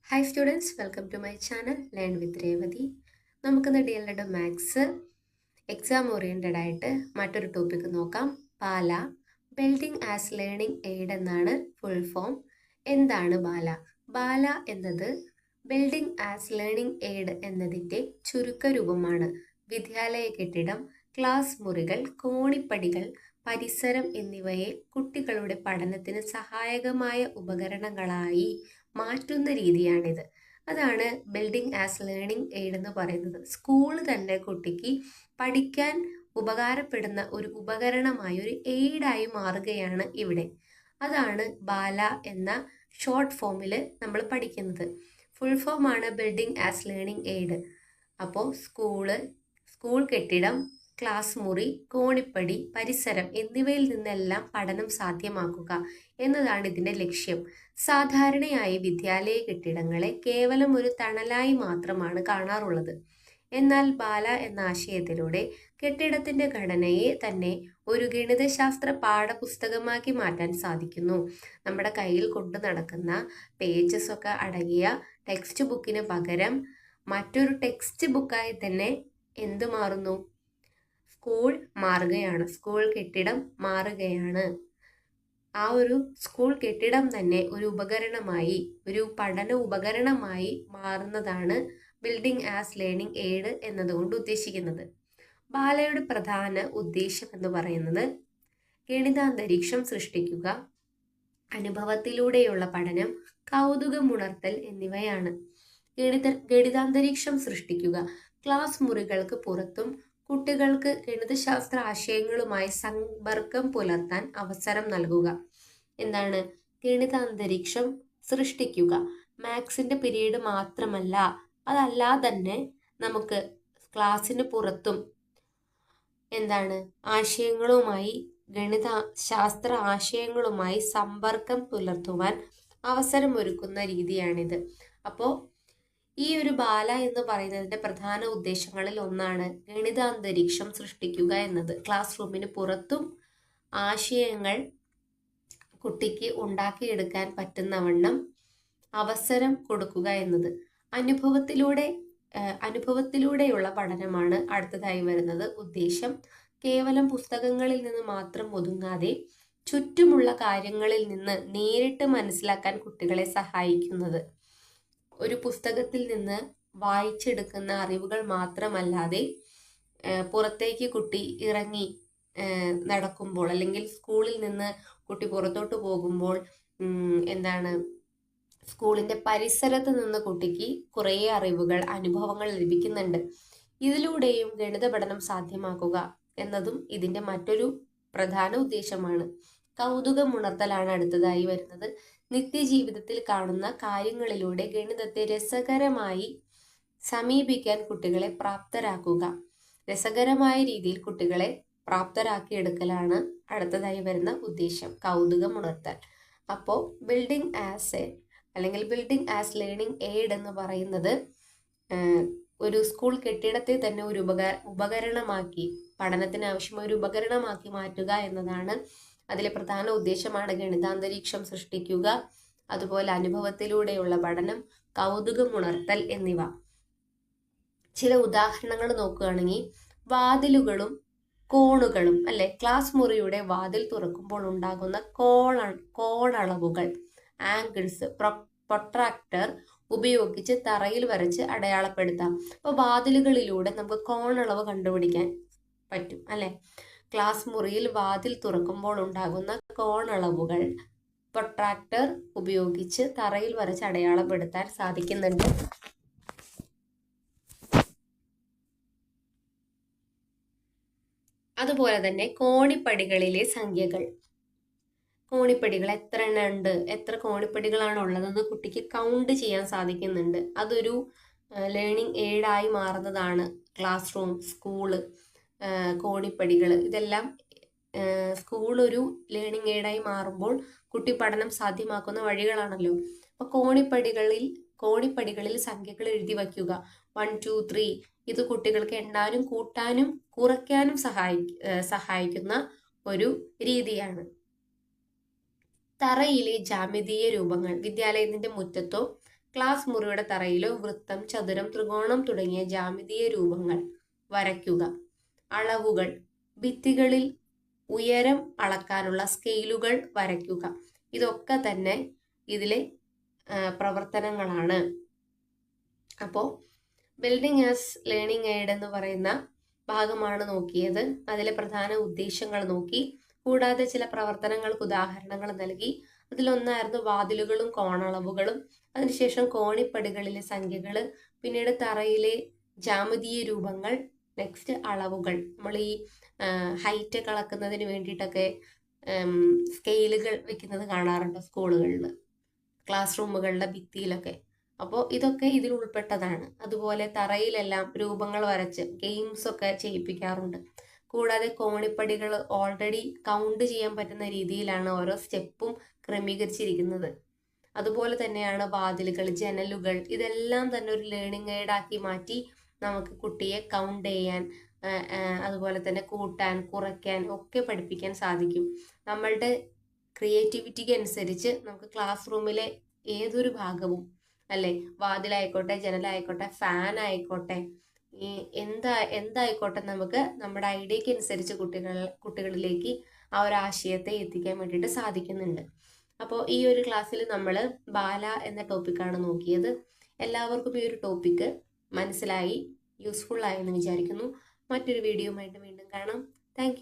Hi students, welcome to my channel learn with Revathi. നമുക്കിന്ന് DLED maths exam oriented ആയിട്ട് മറ്റൊരു topic നോക്കാം. BALA building as learning aid എന്നാണ് full form. എന്താണ് BALA? ബാല എന്നത് ബിൽഡിംഗ് ആസ് ലേണിംഗ് എയ്ഡ് എന്നതിൻ്റെ ചുരുക്കരൂപമാണ്. വിദ്യാലയ കെട്ടിടം, ക്ലാസ് മുറികൾ, കോണിപ്പടികൾ, പരിസരം എന്നിവയെ കുട്ടികളുടെ പഠനത്തിന് സഹായകമായ ഉപകരണങ്ങളായി മാറ്റുന്ന രീതിയാണിത്. അതാണ് ബിൽഡിംഗ് ആസ് ലേണിംഗ് എയ്ഡ് എന്ന് പറയുന്നത്. സ്കൂൾ തന്നെ കുട്ടിക്ക് പഠിക്കാൻ ഉപകാരപ്പെടുന്ന ഒരു ഉപകരണമായി, ഒരു എയ്ഡായി മാറുകയാണ് ഇവിടെ. അതാണ് ബാല എന്ന ഷോർട്ട് ഫോമിൽ നമ്മൾ പഠിക്കുന്നത്. ഫുൾ ഫോമാണ് ബിൽഡിംഗ് ആസ് ലേണിംഗ് എയ്ഡ്. അപ്പോൾ സ്കൂൾ കെട്ടിടം, ക്ലാസ് മുറി, കോണിപ്പടി, പരിസരം എന്നിവയിൽ നിന്നെല്ലാം പഠനം സാധ്യമാക്കുക എന്നതാണ് ഇതിൻ്റെ ലക്ഷ്യം. സാധാരണയായി വിദ്യാലയ കെട്ടിടങ്ങളെ കേവലം ഒരു തണലായി മാത്രമാണ് കാണാറുള്ളത്. എന്നാൽ ബാല എന്ന ആശയത്തിലൂടെ കെട്ടിടത്തിന്റെ ഘടനയെ തന്നെ ഒരു ഗണിതശാസ്ത്ര പാഠപുസ്തകമാക്കി മാറ്റാൻ സാധിക്കുന്നു. നമ്മുടെ കയ്യിൽ കൊണ്ടു നടക്കുന്ന പേജസ് ഒക്കെ അടങ്ങിയ ടെക്സ്റ്റ് ബുക്കിന് പകരം മറ്റൊരു ടെക്സ്റ്റ് ബുക്കായി തന്നെ എന്ത് മാറുന്നു? സ്കൂൾ മാറുകയാണ്, സ്കൂൾ കെട്ടിടം മാറുകയാണ്. ആ ഒരു സ്കൂൾ കെട്ടിടം തന്നെ ഒരു ഉപകരണമായി, ഒരു പഠന ഉപകരണമായി മാറുന്നതാണ് ബിൽഡിംഗ് ആസ് ലേണിംഗ് എയ്ഡ് എന്നതുകൊണ്ട് ഉദ്ദേശിക്കുന്നത്. ബാലയുടെ പ്രധാന ഉദ്ദേശം എന്ന് പറയുന്നത് ഗണിതാന്തരീക്ഷം സൃഷ്ടിക്കുക, അനുഭവത്തിലൂടെയുള്ള പഠനം, കൗതുകമുണർത്തൽ എന്നിവയാണ്. ഗണിതാന്തരീക്ഷം സൃഷ്ടിക്കുക, ക്ലാസ് മുറികൾക്ക് പുറത്തും കുട്ടികൾക്ക് ഗണിതശാസ്ത്ര ആശയങ്ങളുമായി സമ്പർക്കം പുലർത്താൻ അവസരം നൽകുക. എന്താണ് ഗണിതാന്തരീക്ഷം സൃഷ്ടിക്കുക? മാത്സിന്റെ പീരീഡ് മാത്രമല്ല, അതല്ലാതെ തന്നെ നമുക്ക് ക്ലാസ്സിന് പുറത്തും എന്താണ് ആശയങ്ങളുമായി, ഗണിതശാസ്ത്ര ആശയങ്ങളുമായി സമ്പർക്കം പുലർത്തുവാൻ അവസരമൊരുക്കുന്ന രീതിയാണിത്. അപ്പോൾ ഈ ഒരു ബാല എന്ന് പറയുന്നതിന്റെ പ്രധാന ഉദ്ദേശങ്ങളിൽ ഒന്നാണ് ഗണിതാന്തരീക്ഷം സൃഷ്ടിക്കുക എന്നത്. ക്ലാസ് റൂമിന് പുറത്തും ആശയങ്ങൾ കുട്ടിക്ക് ഉണ്ടാക്കിയെടുക്കാൻ പറ്റുന്നവണ്ണം അവസരം കൊടുക്കുക എന്നത്. അനുഭവത്തിലൂടെയുള്ള പഠനമാണ് അടുത്തതായി വരുന്നത് ഉദ്ദേശം. കേവലം പുസ്തകങ്ങളിൽ നിന്ന് മാത്രം ഒതുങ്ങാതെ ചുറ്റുമുള്ള കാര്യങ്ങളിൽ നിന്ന് നേരിട്ട് മനസ്സിലാക്കാൻ കുട്ടികളെ സഹായിക്കുന്നത്. ഒരു പുസ്തകത്തിൽ നിന്ന് വായിച്ചെടുക്കുന്ന അറിവുകൾ മാത്രമല്ലാതെ പുറത്തേക്ക് കുട്ടി ഇറങ്ങി നടക്കുമ്പോൾ, അല്ലെങ്കിൽ സ്കൂളിൽ നിന്ന് കുട്ടി പുറത്തോട്ട് പോകുമ്പോൾ സ്കൂളിന്റെ പരിസരത്ത് നിന്ന് കുട്ടിക്ക് കുറേ അറിവുകൾ, അനുഭവങ്ങൾ ലഭിക്കുന്നുണ്ട്. ഇതിലൂടെയും ഗണിത പഠനം സാധ്യമാക്കുക എന്നതും ഇതിന്റെ മറ്റൊരു പ്രധാന ഉദ്ദേശമാണ്. കൗതുകമുണർത്തലാണ് അടുത്തതായി വരുന്നത്. നിത്യജീവിതത്തിൽ കാണുന്ന കാര്യങ്ങളിലൂടെ ഗണിതത്തെ രസകരമായി സമീപിക്കാൻ കുട്ടികളെ പ്രാപ്തരാക്കുക. രസകരമായ രീതിയിൽ കുട്ടികളെ പ്രാപ്തരാക്കിയെടുക്കലാണ് അടുത്തതായി വരുന്ന ഉദ്ദേശം, കൗതുകമുണർത്തൽ. അപ്പോൾ ബിൽഡിംഗ് ആസ് ലേണിംഗ് എയ്ഡ് എന്ന് പറയുന്നത് ഒരു സ്കൂൾ കെട്ടിടത്തെ തന്നെ ഒരു ഉപകരണമാക്കി, പഠനത്തിന് ആവശ്യമായ ഒരു ഉപകരണമാക്കി മാറ്റുക എന്നതാണ് അതിലെ പ്രധാന ഉദ്ദേശമാണ്. ഗണിതാന്തരീക്ഷം സൃഷ്ടിക്കുക, അതുപോലെ അനുഭവത്തിലൂടെയുള്ള പഠനം, കൗതുകമുണർത്തൽ എന്നിവ. ചില ഉദാഹരണങ്ങൾ നോക്കുകയാണെങ്കിൽ വാതിലുകളും കോണുകളും, അല്ലെ, ക്ലാസ് മുറിയുടെ വാതിൽ തുറക്കുമ്പോൾ ഉണ്ടാകുന്ന കോണളവുകൾ, ആംഗിൾസ്, പ്രൊട്രാക്ടർ ഉപയോഗിച്ച് തറയിൽ വരച്ച് അടയാളപ്പെടുത്താം. അപ്പോൾ വാതിലുകളിലൂടെ നമുക്ക് കോണളവ് കണ്ടുപിടിക്കാൻ പറ്റും, അല്ലെ. ക്ലാസ് മുറിയിൽ വാതിൽ തുറക്കുമ്പോൾ ഉണ്ടാകുന്ന കോണളവുകൾ പ്രൊട്രാക്ടർ ഉപയോഗിച്ച് തറയിൽ വരച്ച് അടയാളപ്പെടുത്താൻ സാധിക്കുന്നുണ്ട്. അതുപോലെ തന്നെ കോണിപ്പടികളിലെ സംഖ്യകൾ, കോണിപ്പടികൾ എത്ര എണ്ണം ഉണ്ട്, എത്ര കോണിപ്പടികളാണ് ഉള്ളതെന്ന് കുട്ടിക്ക് കൗണ്ട് ചെയ്യാൻ സാധിക്കുന്നുണ്ട്. അതൊരു ലേണിംഗ് എയ്ഡായി മാറുന്നതാണ്. ക്ലാസ് റൂം, സ്കൂള്, കോണിപ്പടികൾ, ഇതെല്ലാം സ്കൂൾ ഒരു ലേണിംഗ് എയ്ഡായി മാറുമ്പോൾ കുട്ടി പഠനം സാധ്യമാക്കുന്ന വഴികളാണല്ലോ. അപ്പോൾ കോണിപ്പടികളിൽ സംഖ്യകൾ എഴുതി വയ്ക്കുക. 1 2 3 ഇത് കുട്ടികൾക്ക് എണ്ണാനും കൂട്ടാനും കുറയ്ക്കാനും സഹായിക്കുന്ന ഒരു രീതിയാണ്. തറയിലെ ജാമിതീയ രൂപങ്ങൾ വിദ്യാലയത്തിന്റെ മുറ്റത്തോ ക്ലാസ് മുറിയുടെ തറയിലോ വൃത്തം, ചതുരം, ത്രികോണം തുടങ്ങിയ ജ്യാമിതീയ രൂപങ്ങൾ വരയ്ക്കുക. അളവുകൾ: ഭിത്തികളിൽ ഉയരം അളക്കാനുള്ള സ്കെയിലുകൾ വരയ്ക്കുക. ഇതൊക്കെ തന്നെ ഇതിലെ പ്രവർത്തനങ്ങളാണ്. അപ്പോൾ ബിൽഡിംഗ് ആസ് ലേണിംഗ് എയ്ഡ് എന്ന് പറയുന്ന ഭാഗമാണ് നോക്കിയത്. അതിലെ പ്രധാന ഉദ്ദേശങ്ങൾ നോക്കി. കൂടാതെ ചില പ്രവർത്തനങ്ങൾക്ക് ഉദാഹരണങ്ങൾ നൽകി. അതിലൊന്നായിരുന്നു വാതിലുകളും കോണളവുകളും. അതിനുശേഷം കോണിപ്പടികളിലെ സംഖ്യകൾ, പിന്നീട് തറയിലെ ജ്യാമിതീയ രൂപങ്ങൾ, നെക്സ്റ്റ് അളവുകൾ. നമ്മൾ ഈ ഹൈറ്റ് ഒക്കെ അളക്കുന്നതിന് വേണ്ടിയിട്ടൊക്കെ സ്കെയിലുകൾ വെക്കുന്നത് കാണാറുണ്ട് സ്കൂളുകളിൽ, ക്ലാസ് റൂമുകളിലെ ഭിത്തിയിലൊക്കെ. അപ്പോൾ ഇതൊക്കെ ഇതിൽ ഉൾപ്പെട്ടതാണ്. അതുപോലെ തറയിലെല്ലാം രൂപങ്ങൾ വരച്ച് ഗെയിംസ് ഒക്കെ ചെയ്യിപ്പിക്കാറുണ്ട്. കൂടാതെ കോണിപ്പടികൾ ഓൾറെഡി കൗണ്ട് ചെയ്യാൻ പറ്റുന്ന രീതിയിലാണ് ഓരോ സ്റ്റെപ്പും ക്രമീകരിച്ചിരിക്കുന്നത്. അതുപോലെ തന്നെയാണ് വാതിലുകൾ, ജനലുകൾ. ഇതെല്ലാം തന്നെ ഒരു ലേണിംഗ് എയ്ഡ് ആക്കി മാറ്റി നമുക്ക് കുട്ടിയെ കൗണ്ട് ചെയ്യാൻ, അതുപോലെ തന്നെ കൂട്ടാൻ, കുറയ്ക്കാൻ ഒക്കെ പഠിപ്പിക്കാൻ സാധിക്കും. നമ്മളുടെ ക്രിയേറ്റിവിറ്റിക്ക് അനുസരിച്ച് നമുക്ക് ക്ലാസ് റൂമിലെ ഏതൊരു ഭാഗവും, അല്ലെ, വാതിലായിക്കോട്ടെ, ജനലായിക്കോട്ടെ, ഫാൻ ആയിക്കോട്ടെ, ഈ എന്തായിക്കോട്ടെ, നമുക്ക് നമ്മുടെ ഐഡിയക്ക് അനുസരിച്ച് കുട്ടികളിലേക്ക് ആ ഒരു ആശയത്തെ എത്തിക്കാൻ വേണ്ടിയിട്ട് സാധിക്കുന്നുണ്ട്. അപ്പോൾ ഈ ഒരു ക്ലാസ്സിൽ നമ്മൾ ബാല എന്ന ടോപ്പിക്കാണ് നോക്കിയത്. എല്ലാവർക്കും ഈ ഒരു ടോപ്പിക്ക് മനസ്സിലായി, യൂസ്ഫുൾ ആയി എന്ന് വിചാരിക്കുന്നു. മറ്റൊരു വീഡിയോയുമായിട്ട് വീണ്ടും കാണാം. താങ്ക്